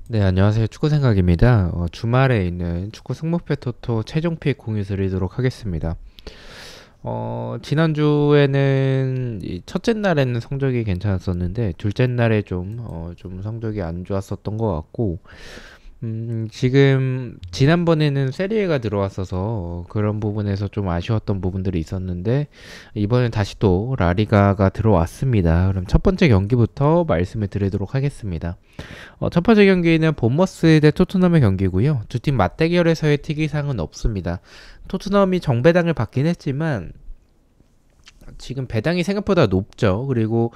네, 안녕하세요. 축구생각입니다. 주말에 있는 축구 승무패 토토 최종 픽 공유 드리도록 하겠습니다. 지난주에는 이 첫째 날에는 성적이 괜찮았었는데, 둘째 날에 좀 성적이 안 좋았었던 것 같고, 지금 지난번에는 세리에가 들어왔어서 그런 부분에서 좀 아쉬웠던 부분들이 있었는데 이번엔 다시 또 라리가가 들어왔습니다. 그럼 첫 번째 경기부터 말씀을 드리도록 하겠습니다. 첫 번째 경기는 본머스 대 토트넘의 경기고요. 두 팀 맞대결에서의 특이사항은 없습니다. 토트넘이 정배당을 받긴 했지만 지금 배당이 생각보다 높죠. 그리고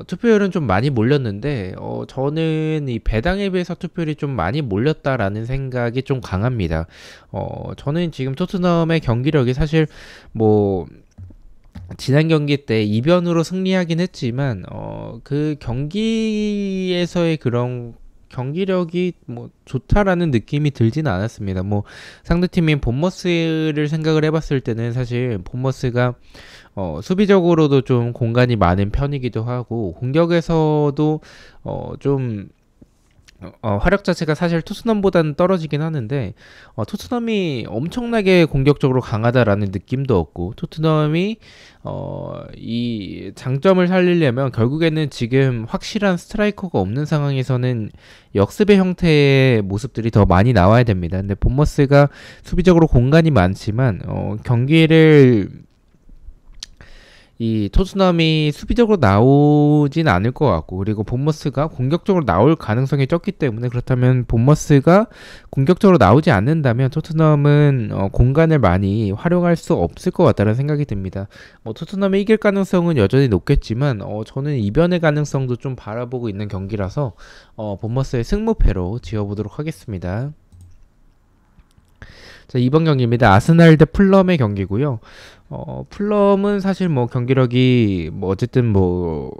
투표율은 좀 많이 몰렸는데 저는 이 배당에 비해서 투표율이 좀 많이 몰렸다라는 생각이 좀 강합니다. 저는 지금 토트넘의 경기력이 사실 뭐 지난 경기 때 이변으로 승리하긴 했지만 그 경기에서의 그런 경기력이 뭐 좋다라는 느낌이 들지는 않았습니다. 뭐 상대팀인 본머스를 생각을 해봤을 때는 사실 본머스가 수비적으로도 좀 공간이 많은 편이기도 하고 공격에서도 좀 화력 자체가 사실 토트넘보다는 떨어지긴 하는데 토트넘이 엄청나게 공격적으로 강하다라는 느낌도 없고 토트넘이 이 장점을 살리려면 결국에는 지금 확실한 스트라이커가 없는 상황에서는 역습의 형태의 모습들이 더 많이 나와야 됩니다. 근데 본머스가 수비적으로 공간이 많지만 경기를 이 토트넘이 수비적으로 나오진 않을 것 같고 그리고 본머스가 공격적으로 나올 가능성이 적기 때문에 그렇다면 본머스가 공격적으로 나오지 않는다면 토트넘은 공간을 많이 활용할 수 없을 것 같다는 생각이 듭니다. 토트넘이 이길 가능성은 여전히 높겠지만 저는 이변의 가능성도 좀 바라보고 있는 경기라서 본머스의 승무패로 지어보도록 하겠습니다. 자, 이번 경기입니다. 아스날 대 풀럼의 경기고요. 풀럼은 사실 뭐 경기력이 뭐 어쨌든 뭐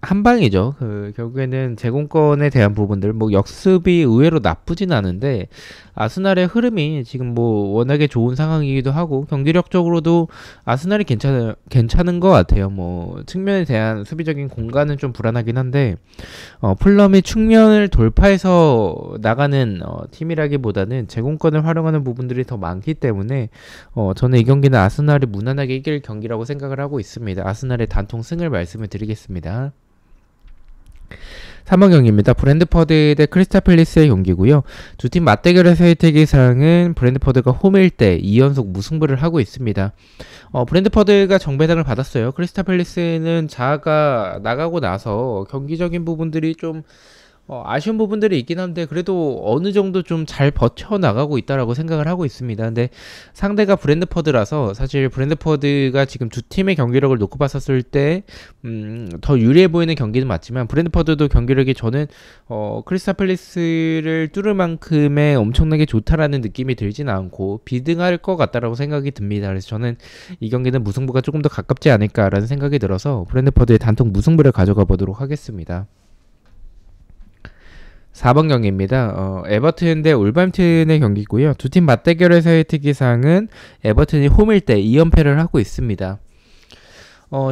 한 방이죠. 결국에는 제공권에 대한 부분들, 뭐 역습이 의외로 나쁘진 않은데 아스날의 흐름이 지금 뭐 워낙에 좋은 상황이기도 하고 경기력적으로도 아스날이 괜찮은 것 같아요. 뭐 측면에 대한 수비적인 공간은 좀 불안하긴 한데 풀럼이 측면을 돌파해서 나가는 팀이라기보다는 제공권을 활용하는 부분들이 더 많기 때문에 저는 이 경기는 아스날이 무난하게 이길 경기라고 생각을 하고 있습니다. 아스날의 단통 승을 말씀을 드리겠습니다. 3번 경기입니다. 브랜드퍼드 대 크리스탈 팰리스의 경기고요. 두 팀 맞대결에서의 특이사항은 브랜드퍼드가 홈일 때 2연속 무승부를 하고 있습니다. 브랜드퍼드가 정배당을 받았어요. 크리스탈 팰리스는 자아가 나가고 나서 경기적인 부분들이 좀 아쉬운 부분들이 있긴 한데 그래도 어느 정도 좀 잘 버텨나가고 있다라고 생각을 하고 있습니다. 근데 상대가 브랜드퍼드라서 사실 브랜드퍼드가 지금 두 팀의 경기력을 놓고 봤었을 때 더 유리해 보이는 경기는 맞지만 브랜드퍼드도 경기력이 저는 크리스탈 팰리스를 뚫을 만큼의 엄청나게 좋다라는 느낌이 들진 않고 비등할 것 같다라고 생각이 듭니다. 그래서 저는 이 경기는 무승부가 조금 더 가깝지 않을까라는 생각이 들어서 브랜드퍼드의 단통 무승부를 가져가 보도록 하겠습니다. 4번 경기입니다. 에버튼 대 울버햄튼의 경기고요. 두 팀 맞대결에서의 특이사항은 에버튼이 홈일 때 2연패를 하고 있습니다.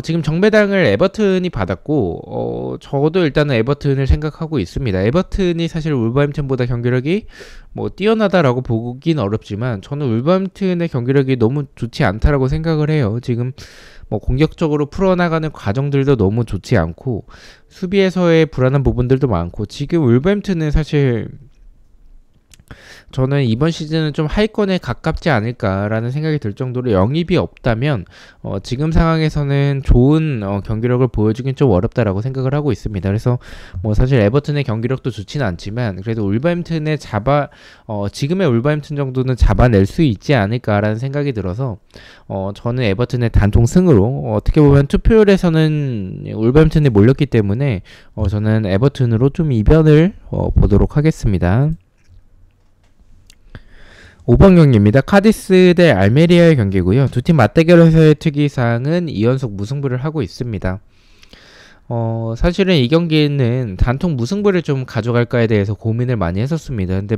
지금 정배당을 에버튼이 받았고 저도 일단은 에버튼을 생각하고 있습니다. 에버튼이 사실 울버햄튼보다 경기력이 뭐 뛰어나다라고 보긴 어렵지만 저는 울버햄튼의 경기력이 너무 좋지 않다라고 생각을 해요. 지금 뭐 공격적으로 풀어나가는 과정들도 너무 좋지 않고 수비에서의 불안한 부분들도 많고 지금 울버햄튼은 사실 저는 이번 시즌은 좀 하위권에 가깝지 않을까라는 생각이 들 정도로 영입이 없다면 지금 상황에서는 좋은 경기력을 보여주긴 좀 어렵다라고 생각을 하고 있습니다. 그래서 뭐 사실 에버튼의 경기력도 좋지는 않지만 그래도 울버햄튼의 지금의 울버햄튼 정도는 잡아낼 수 있지 않을까라는 생각이 들어서 저는 에버튼의 단통 승으로 어떻게 보면 투표율에서는 울버햄튼이 몰렸기 때문에 저는 에버튼으로 좀 이변을 보도록 하겠습니다. 5번 경기입니다. 카디스 대 알메리아의 경기고요. 두 팀 맞대결에서의 특이사항은 2연속 무승부를 하고 있습니다. 사실은 이 경기는 단통 무승부를 좀 가져갈까에 대해서 고민을 많이 했었습니다. 근데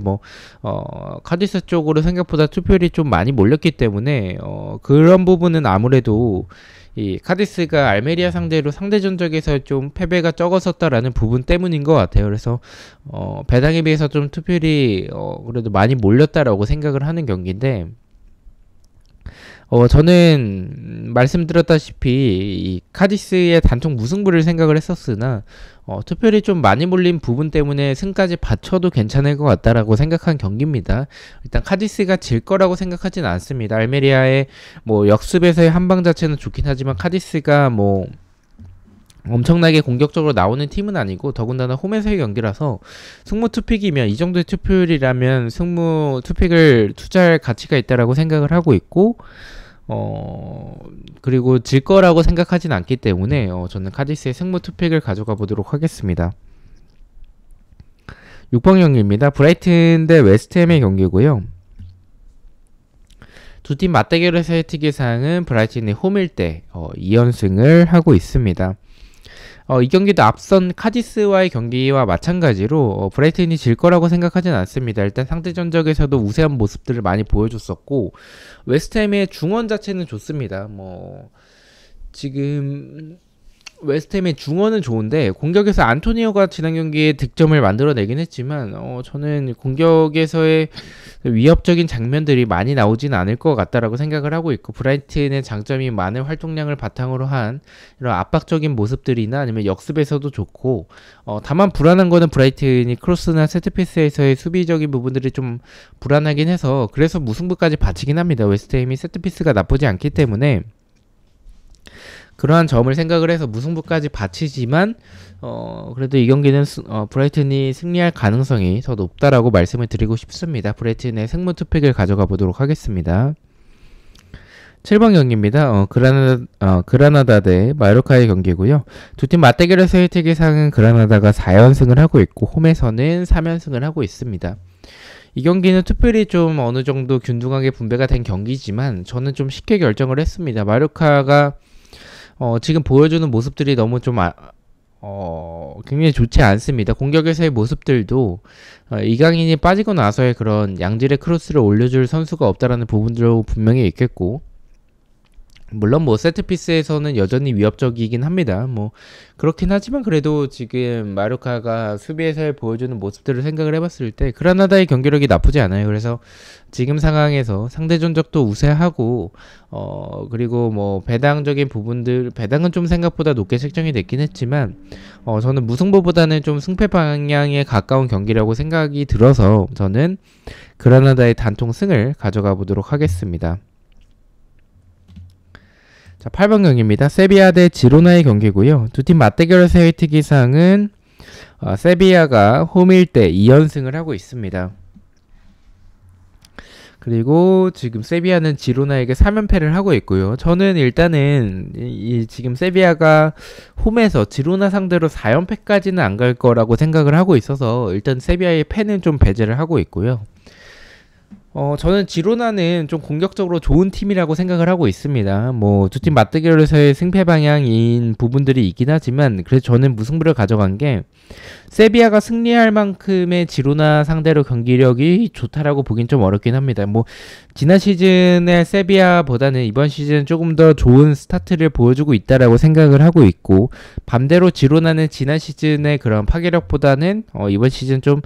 카디스 쪽으로 생각보다 투표율이 좀 많이 몰렸기 때문에, 그런 부분은 아무래도 이 카디스가 알메리아 상대로 상대 전적에서 좀 패배가 적었었다라는 부분 때문인 것 같아요. 그래서 배당에 비해서 좀 투표율이 그래도 많이 몰렸다라고 생각을 하는 경기인데, 저는 말씀드렸다시피 이 카디스의 단통 무승부를 생각을 했었으나 투표율이 좀 많이 몰린 부분 때문에 승까지 받쳐도 괜찮을 것 같다라고 생각한 경기입니다. 일단 카디스가 질 거라고 생각하진 않습니다. 알메리아의 뭐 역습에서의 한방 자체는 좋긴 하지만 카디스가 뭐 엄청나게 공격적으로 나오는 팀은 아니고 더군다나 홈에서의 경기라서 승무 투픽이면 이 정도의 투표율이라면 승무 투픽을 투자할 가치가 있다라고 생각을 하고 있고, 그리고 질 거라고 생각하진 않기 때문에 저는 카디스의 승무 투픽을 가져가 보도록 하겠습니다. 6번 경기입니다. 브라이튼 대 웨스트햄의 경기고요. 두 팀 맞대결에서의 특이사항은 브라이튼이 홈일 때 2연승을 하고 있습니다. 이 경기도 앞선 카디스와의 경기와 마찬가지로 브라이튼이 질 거라고 생각하진 않습니다. 일단 상대 전적에서도 우세한 모습들을 많이 보여줬었고, 웨스트햄의 중원 자체는 좋습니다. 뭐 지금 웨스트햄의 중원은 좋은데 공격에서 안토니오가 지난 경기에 득점을 만들어내긴 했지만 저는 공격에서의 위협적인 장면들이 많이 나오진 않을 것 같다라고 생각을 하고 있고, 브라이튼의 장점이 많은 활동량을 바탕으로 한 이런 압박적인 모습들이나 아니면 역습에서도 좋고, 다만 불안한 거는 브라이튼이 크로스나 세트피스에서의 수비적인 부분들이 좀 불안하긴 해서 그래서 무승부까지 바치긴 합니다. 웨스트햄이 세트피스가 나쁘지 않기 때문에 그러한 점을 생각을 해서 무승부까지 바치지만 그래도 이 경기는 브라이튼이 승리할 가능성이 더 높다라고 말씀을 드리고 싶습니다. 브라이튼의 승무 투픽을 가져가 보도록 하겠습니다. 7번 경기입니다. 그라나다 대 마요르카의 경기고요. 두 팀 맞대결에서의 특이사항은 그라나다가 4연승을 하고 있고 홈에서는 3연승을 하고 있습니다. 이 경기는 투표율이 좀 어느 정도 균등하게 분배가 된 경기지만 저는 좀 쉽게 결정을 했습니다. 마요르카가 지금 보여주는 모습들이 너무 좀 굉장히 좋지 않습니다. 공격에서의 모습들도 이강인이 빠지고 나서의 그런 양질의 크로스를 올려줄 선수가 없다라는 부분도 분명히 있겠고, 물론 뭐 세트피스에서는 여전히 위협적이긴 합니다. 뭐 그렇긴 하지만 그래도 지금 마요르카가 수비에서 보여주는 모습들을 생각을 해봤을 때 그라나다의 경기력이 나쁘지 않아요. 그래서 지금 상황에서 상대 전적도 우세하고 그리고 뭐 배당적인 부분들, 배당은 좀 생각보다 높게 책정이 됐긴 했지만 저는 무승부보다는 좀 승패 방향에 가까운 경기라고 생각이 들어서 저는 그라나다의 단통 승을 가져가 보도록 하겠습니다. 자, 8번 경기입니다. 세비야 대 지로나의 경기고요. 두 팀 맞대결에서의 특이사항은 세비야가 홈일 때 2연승을 하고 있습니다. 그리고 지금 세비야는 지로나에게 3연패를 하고 있고요. 저는 일단은 지금 세비야가 홈에서 지로나 상대로 4연패까지는 안 갈 거라고 생각을 하고 있어서 일단 세비야의 패는 좀 배제를 하고 있고요. 저는 지로나는 좀 공격적으로 좋은 팀이라고 생각을 하고 있습니다. 뭐 두 팀 맞대결에서의 승패 방향인 부분들이 있긴 하지만 그래서 저는 무승부를 가져간 게 세비야가 승리할 만큼의 지로나 상대로 경기력이 좋다라고 보긴 좀 어렵긴 합니다. 뭐 지난 시즌의 세비야보다는 이번 시즌 조금 더 좋은 스타트를 보여주고 있다라고 생각을 하고 있고, 반대로 지로나는 지난 시즌의 그런 파괴력보다는 이번 시즌 좀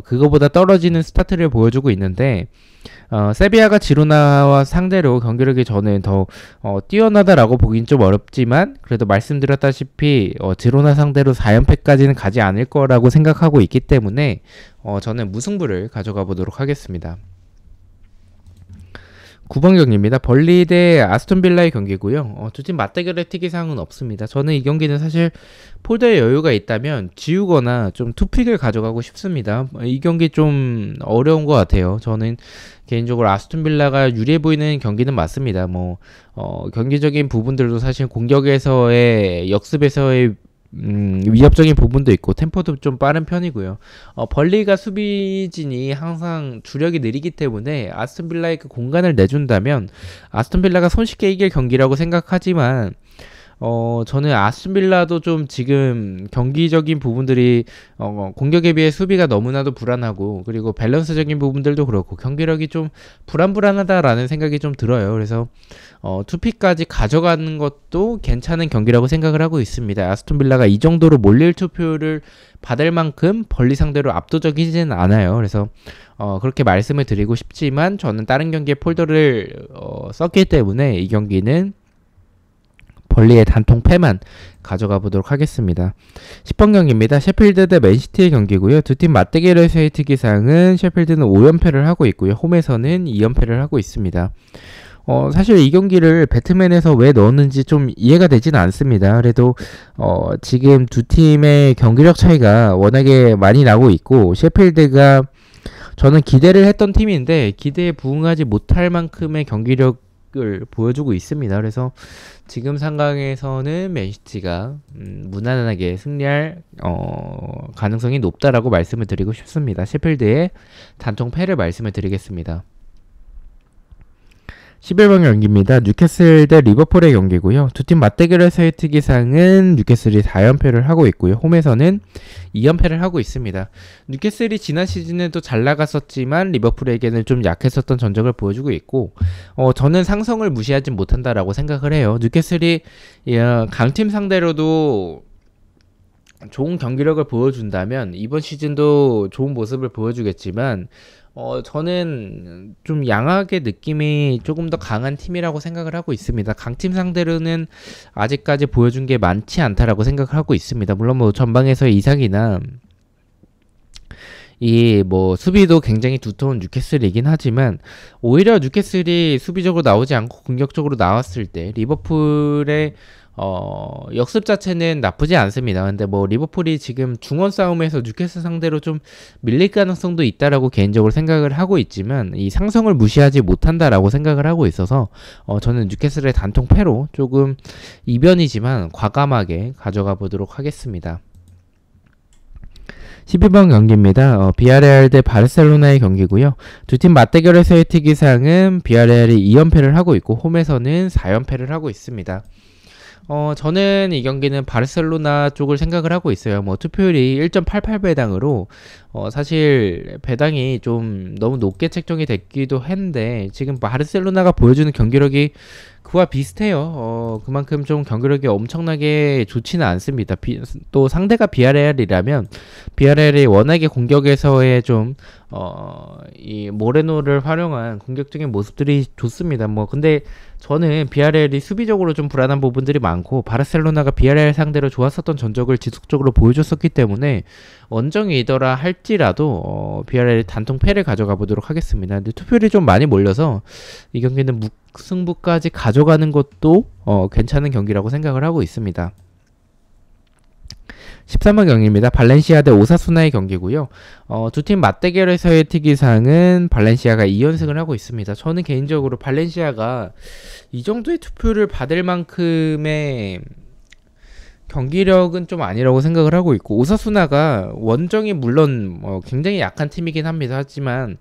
그거보다 떨어지는 스타트를 보여주고 있는데, 세비야가 지로나와 상대로 경기력이 저는 더 뛰어나다라고 보긴 좀 어렵지만 그래도 말씀드렸다시피 지로나 상대로 4연패까지는 가지 않을 거라고 생각하고 있기 때문에 저는 무승부를 가져가 보도록 하겠습니다. 9번 경기입니다. 벌리 대 아스톤빌라의 경기고요. 두 팀 맞대결의 특이사항은 없습니다. 저는 이 경기는 사실 폴더에 여유가 있다면 지우거나 좀 투픽을 가져가고 싶습니다. 이 경기 좀 어려운 것 같아요. 저는 개인적으로 아스톤빌라가 유리해 보이는 경기는 맞습니다. 뭐 경기적인 부분들도 사실 공격에서의 역습에서의 위협적인 부분도 있고 템포도 좀 빠른 편이고요. 벌리가 수비진이 항상 주력이 느리기 때문에 아스톤빌라에 그 공간을 내준다면 아스톤빌라가 손쉽게 이길 경기라고 생각하지만 저는 아스톤빌라도 좀 지금 경기적인 부분들이 공격에 비해 수비가 너무나도 불안하고 그리고 밸런스적인 부분들도 그렇고 경기력이 좀 불안불안하다라는 생각이 좀 들어요. 그래서 투피까지 가져가는 것도 괜찮은 경기라고 생각을 하고 있습니다. 아스톤빌라가 이 정도로 몰릴 투표를 받을 만큼 벌리 상대로 압도적이지는 않아요. 그래서 그렇게 말씀을 드리고 싶지만 저는 다른 경기에 폴더를 썼기 때문에 이 경기는 벌리의 단통 패만 가져가 보도록 하겠습니다. 10번 경기입니다. 셰필드 대 맨시티의 경기고요. 두 팀 맞대결에서의 특이사항은 셰필드는 5연패를 하고 있고요. 홈에서는 2연패를 하고 있습니다. 사실 이 경기를 배트맨에서 왜 넣었는지 좀 이해가 되진 않습니다. 그래도 지금 두 팀의 경기력 차이가 워낙에 많이 나고 있고 셰필드가 저는 기대를 했던 팀인데 기대에 부응하지 못할 만큼의 경기력을 보여주고 있습니다. 그래서 지금 상황에서는 맨시티가 무난하게 승리할 가능성이 높다라고 말씀을 드리고 싶습니다. 셰필드의 단통 패를 말씀을 드리겠습니다. 11번 경기입니다. 뉴캐슬 대 리버풀의 경기고요. 두 팀 맞대결에서의 특이사항은 뉴캐슬이 4연패를 하고 있고요. 홈에서는 2연패를 하고 있습니다. 뉴캐슬이 지난 시즌에도 잘 나갔었지만 리버풀에게는 좀 약했었던 전적을 보여주고 있고 저는 상성을 무시하지 못한다라고 생각을 해요. 뉴캐슬이 강팀 상대로도 좋은 경기력을 보여준다면 이번 시즌도 좋은 모습을 보여주겠지만 저는 좀 양하게 느낌이 조금 더 강한 팀이라고 생각을 하고 있습니다. 강팀 상대로는 아직까지 보여준 게 많지 않다라고 생각을 하고 있습니다. 물론 뭐 전방에서의 이상이나 이 뭐 수비도 굉장히 두터운 뉴캐슬이긴 하지만 오히려 뉴캐슬이 수비적으로 나오지 않고 공격적으로 나왔을 때 리버풀의 역습 자체는 나쁘지 않습니다. 근데 뭐 리버풀이 지금 중원 싸움에서 뉴캐슬 상대로 좀 밀릴 가능성도 있다라고 개인적으로 생각을 하고 있지만 이 상성을 무시하지 못한다라고 생각을 하고 있어서 저는 뉴캐슬의 단통 패로 조금 이변이지만 과감하게 가져가 보도록 하겠습니다. 12번 경기입니다. 비아레알 대 바르셀로나의 경기고요. 두 팀 맞대결에서의 특이사항은 비아레알이 2연패를 하고 있고 홈에서는 4연패를 하고 있습니다. 저는 이 경기는 바르셀로나 쪽을 생각을 하고 있어요. 뭐 투표율이 1.88배당으로 사실 배당이 좀 너무 높게 책정이 됐기도 했는데 지금 바르셀로나가 보여주는 경기력이 그와 비슷해요. 그만큼 좀 경기력이 엄청나게 좋지는 않습니다. 또 상대가 비아레알이라면 비아레알이 워낙에 공격에서의 좀 이 모레노를 활용한 공격적인 모습들이 좋습니다. 뭐 근데 저는 비아레알이 수비적으로 좀 불안한 부분들이 많고 바르셀로나가 비아레알 상대로 좋았었던 전적을 지속적으로 보여줬었기 때문에 원정이더라 할지라도 비아레알이 단통 패를 가져가 보도록 하겠습니다. 근데 투표율이 좀 많이 몰려서 이 경기는 승부까지 가져가는 것도 괜찮은 경기라고 생각을 하고 있습니다. 13번 경기입니다. 발렌시아 대 오사수나의 경기고요. 두 팀 맞대결에서의 특이사항은 발렌시아가 2연승을 하고 있습니다. 저는 개인적으로 발렌시아가 이 정도의 투표를 받을 만큼의 경기력은 좀 아니라고 생각을 하고 있고 오사수나가 원정이 물론 굉장히 약한 팀이긴 합니다. 하지만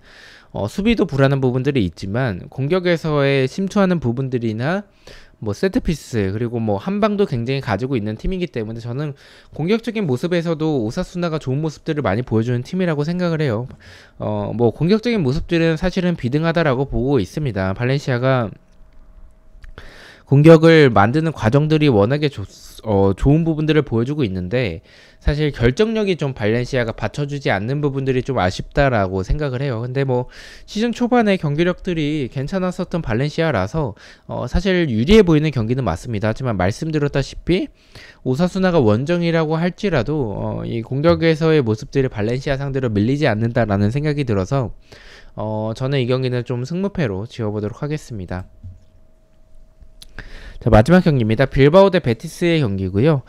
수비도 불안한 부분들이 있지만 공격에서의 심투하는 부분들이나 뭐 세트피스 그리고 뭐 한방도 굉장히 가지고 있는 팀이기 때문에 저는 공격적인 모습에서도 오사수나가 좋은 모습들을 많이 보여주는 팀이라고 생각을 해요. 뭐 공격적인 모습들은 사실은 비등하다라고 보고 있습니다. 발렌시아가 공격을 만드는 과정들이 워낙에 좋은 부분들을 보여주고 있는데 사실 결정력이 좀 발렌시아가 받쳐주지 않는 부분들이 좀 아쉽다라고 생각을 해요. 근데 뭐 시즌 초반에 경기력들이 괜찮았었던 발렌시아라서 사실 유리해 보이는 경기는 맞습니다. 하지만 말씀드렸다시피 오사수나가 원정이라고 할지라도 이 공격에서의 모습들이 발렌시아 상대로 밀리지 않는다라는 생각이 들어서 저는 이 경기는 좀 승무패로 지어보도록 하겠습니다. 자, 마지막 경기입니다. 빌바오 대 베티스의 경기고요.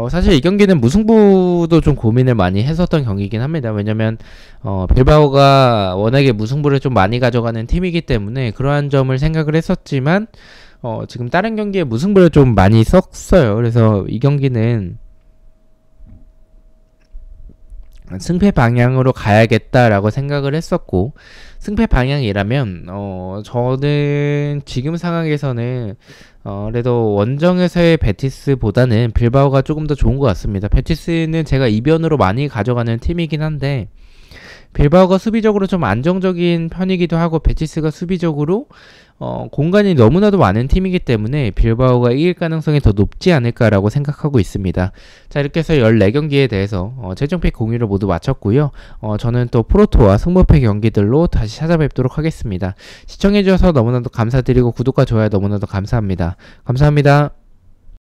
사실 이 경기는 무승부도 좀 고민을 많이 했었던 경기이긴 합니다. 왜냐면 빌바오가 워낙에 무승부를 좀 많이 가져가는 팀이기 때문에 그러한 점을 생각을 했었지만 지금 다른 경기에 무승부를 좀 많이 썼어요. 그래서 이 경기는 승패 방향으로 가야겠다라고 생각을 했었고, 승패 방향이라면 저는 지금 상황에서는 그래도 원정에서의 베티스보다는 빌바오가 조금 더 좋은 것 같습니다. 베티스는 제가 이변으로 많이 가져가는 팀이긴 한데, 빌바오가 수비적으로 좀 안정적인 편이기도 하고, 베티스가 수비적으로 공간이 너무나도 많은 팀이기 때문에 빌바오가 이길 가능성이 더 높지 않을까라고 생각하고 있습니다. 자, 이렇게 해서 14경기에 대해서 최종픽 공유를 모두 마쳤고요. 저는 또 프로토와 승부패 경기들로 다시 찾아뵙도록 하겠습니다. 시청해주셔서 너무나도 감사드리고 구독과 좋아요 너무나도 감사합니다. 감사합니다.